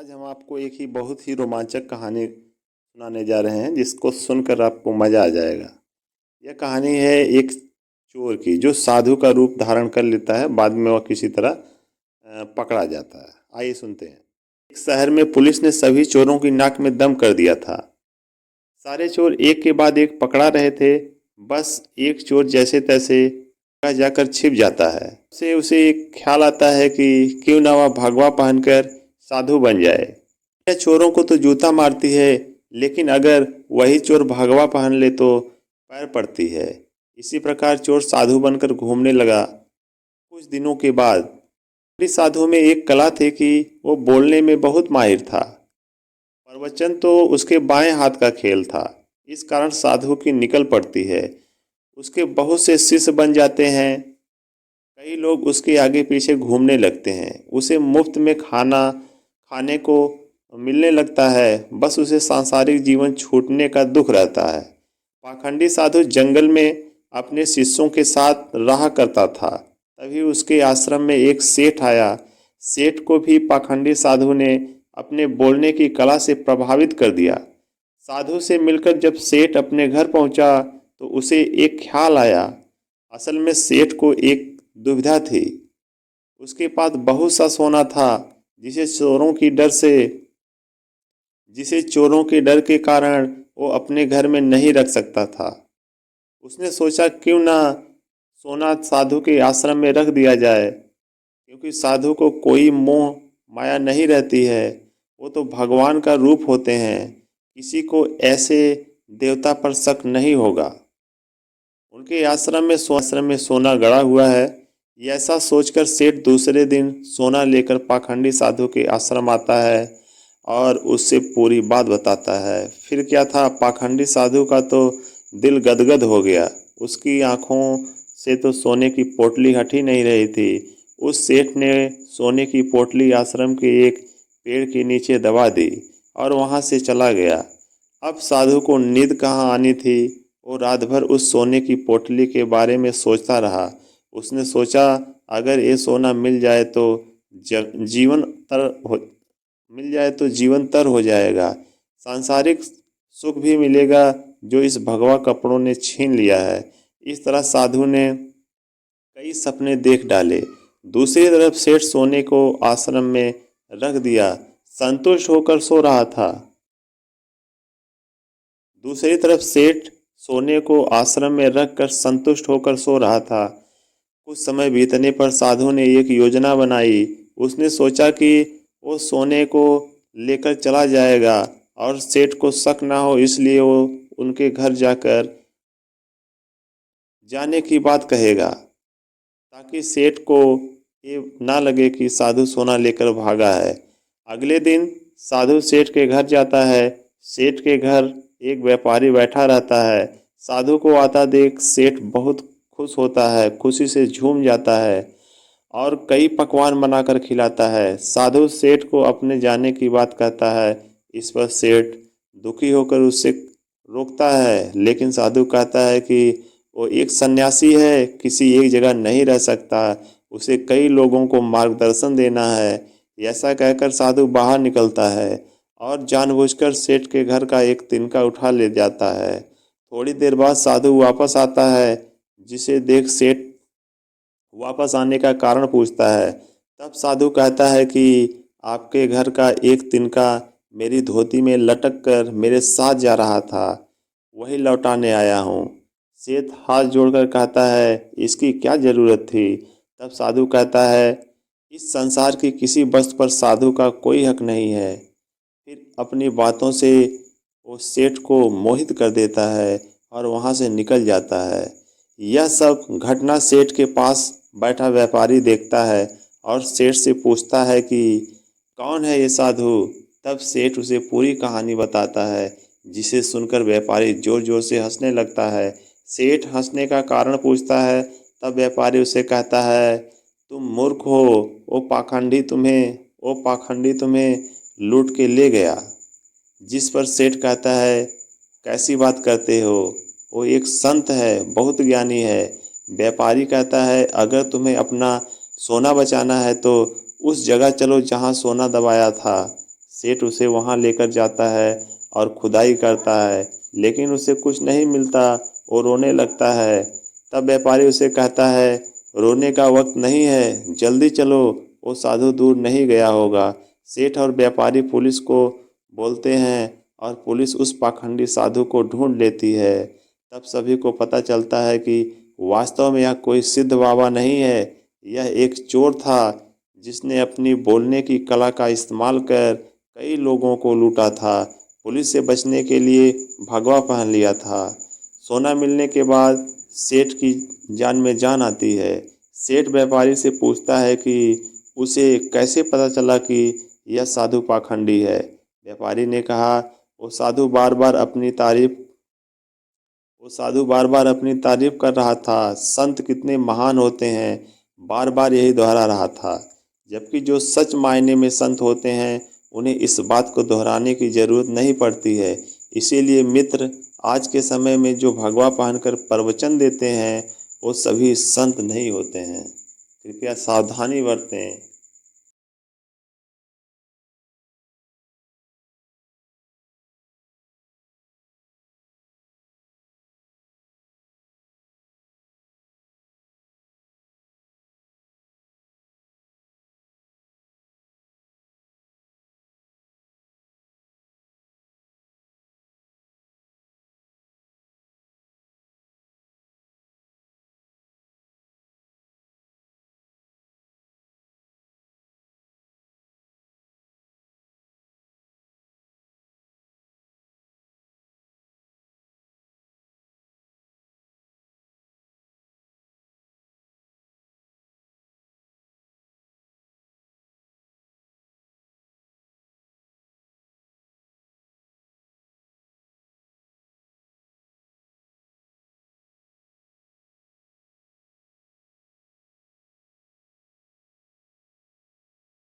आज हम आपको एक ही बहुत ही रोमांचक कहानी सुनाने जा रहे हैं जिसको सुनकर आपको मज़ा आ जाएगा। यह कहानी है एक चोर की जो साधु का रूप धारण कर लेता है। बाद में वह किसी तरह पकड़ा जाता है। आइए सुनते हैं। एक शहर में पुलिस ने सभी चोरों की नाक में दम कर दिया था। सारे चोर एक के बाद एक पकड़ा रहे थे। बस एक चोर जैसे तैसे जगह जाकर छिप जाता है। उसे एक ख्याल आता है कि क्यों ना वह भगवा पहनकर साधु बन जाए। यह चोरों को तो जूता मारती है, लेकिन अगर वही चोर भगवा पहन ले तो पैर पड़ती है। इसी प्रकार चोर साधु बनकर घूमने लगा। कुछ दिनों के बाद इस साधु में एक कला थी कि वो बोलने में बहुत माहिर था। प्रवचन तो उसके बाएं हाथ का खेल था। इस कारण साधु की निकल पड़ती है। उसके बहुत से शिष्य बन जाते हैं। कई लोग उसके आगे पीछे घूमने लगते हैं। उसे मुफ्त में खाने को मिलने लगता है। बस उसे सांसारिक जीवन छूटने का दुख रहता है। पाखंडी साधु जंगल में अपने शिष्यों के साथ रहा करता था। तभी उसके आश्रम में एक सेठ आया। सेठ को भी पाखंडी साधु ने अपने बोलने की कला से प्रभावित कर दिया। साधु से मिलकर जब सेठ अपने घर पहुंचा तो उसे एक ख्याल आया। असल में सेठ को एक दुविधा थी। उसके पास बहुत सा सोना था जिसे चोरों के डर के कारण वो अपने घर में नहीं रख सकता था। उसने सोचा क्यों ना सोना साधु के आश्रम में रख दिया जाए, क्योंकि साधु को कोई मोह माया नहीं रहती है। वो तो भगवान का रूप होते हैं। किसी को ऐसे देवता पर शक नहीं होगा। उनके आश्रम में सोना गड़ा हुआ है। ऐसा सोचकर सेठ दूसरे दिन सोना लेकर पाखंडी साधु के आश्रम आता है और उससे पूरी बात बताता है। फिर क्या था, पाखंडी साधु का तो दिल गदगद हो गया। उसकी आंखों से तो सोने की पोटली हट ही नहीं रही थी। उस सेठ ने सोने की पोटली आश्रम के एक पेड़ के नीचे दबा दी और वहां से चला गया। अब साधु को नींद कहाँ आनी थी। वो रात भर उस सोने की पोटली के बारे में सोचता रहा। उसने सोचा अगर ये सोना मिल जाए तो जीवन तर हो जाएगा। सांसारिक सुख भी मिलेगा जो इस भगवा कपड़ों ने छीन लिया है। इस तरह साधु ने कई सपने देख डाले। दूसरी तरफ सेठ सोने को आश्रम में रख दिया, संतुष्ट होकर सो रहा था। दूसरी तरफ सेठ सोने को आश्रम में रखकर संतुष्ट होकर सो रहा था। कुछ समय बीतने पर साधु ने एक योजना बनाई। उसने सोचा कि वो सोने को लेकर चला जाएगा और सेठ को शक ना हो, इसलिए वो उनके घर जाने की बात कहेगा, ताकि सेठ को ये ना लगे कि साधु सोना लेकर भागा है। अगले दिन साधु सेठ के घर जाता है। सेठ के घर एक व्यापारी बैठा रहता है। साधु को आता देख सेठ बहुत खुश होता है, खुशी से झूम जाता है और कई पकवान बनाकर खिलाता है। साधु सेठ को अपने जाने की बात कहता है। इस पर सेठ दुखी होकर उससे रोकता है, लेकिन साधु कहता है कि वो एक सन्यासी है, किसी एक जगह नहीं रह सकता, उसे कई लोगों को मार्गदर्शन देना है। ऐसा कहकर साधु बाहर निकलता है और जानबूझकर सेठ के घर का एक तिनका उठा ले जाता है। थोड़ी देर बाद साधु वापस आता है, जिसे देख सेठ वापस आने का कारण पूछता है। तब साधु कहता है कि आपके घर का एक तिनका मेरी धोती में लटक कर मेरे साथ जा रहा था, वही लौटाने आया हूँ। सेठ हाथ जोड़कर कहता है, इसकी क्या जरूरत थी। तब साधु कहता है, इस संसार की किसी वस्तु पर साधु का कोई हक नहीं है। फिर अपनी बातों से वो सेठ को मोहित कर देता है और वहाँ से निकल जाता है। यह सब घटना सेठ के पास बैठा व्यापारी देखता है और सेठ से पूछता है कि कौन है ये साधु। तब सेठ उसे पूरी कहानी बताता है, जिसे सुनकर व्यापारी जोर जोर से हंसने लगता है। सेठ हंसने का कारण पूछता है। तब व्यापारी उसे कहता है, तुम मूर्ख हो, वो पाखंडी तुम्हें लूट के ले गया। जिस पर सेठ कहता है, कैसी बात करते हो, वो एक संत है, बहुत ज्ञानी है। व्यापारी कहता है, अगर तुम्हें अपना सोना बचाना है तो उस जगह चलो जहाँ सोना दबाया था। सेठ उसे वहाँ लेकर जाता है और खुदाई करता है, लेकिन उसे कुछ नहीं मिलता। वो रोने लगता है। तब व्यापारी उसे कहता है, रोने का वक्त नहीं है, जल्दी चलो, वो साधु दूर नहीं गया होगा। सेठ और व्यापारी पुलिस को बोलते हैं और पुलिस उस पाखंडी साधु को ढूंढ लेती है। तब सभी को पता चलता है कि वास्तव में यह कोई सिद्ध बाबा नहीं है, यह एक चोर था जिसने अपनी बोलने की कला का इस्तेमाल कर कई लोगों को लूटा था। पुलिस से बचने के लिए भगवा पहन लिया था। सोना मिलने के बाद सेठ की जान में जान आती है। सेठ व्यापारी से पूछता है कि उसे कैसे पता चला कि यह साधु पाखंडी है। व्यापारी ने कहा, वो साधु बार बार अपनी तारीफ कर रहा था। संत कितने महान होते हैं, बार बार यही दोहरा रहा था। जबकि जो सच मायने में संत होते हैं उन्हें इस बात को दोहराने की जरूरत नहीं पड़ती है। इसीलिए मित्र, आज के समय में जो भगवा पहनकर प्रवचन देते हैं वो सभी संत नहीं होते हैं। कृपया सावधानी बरतें।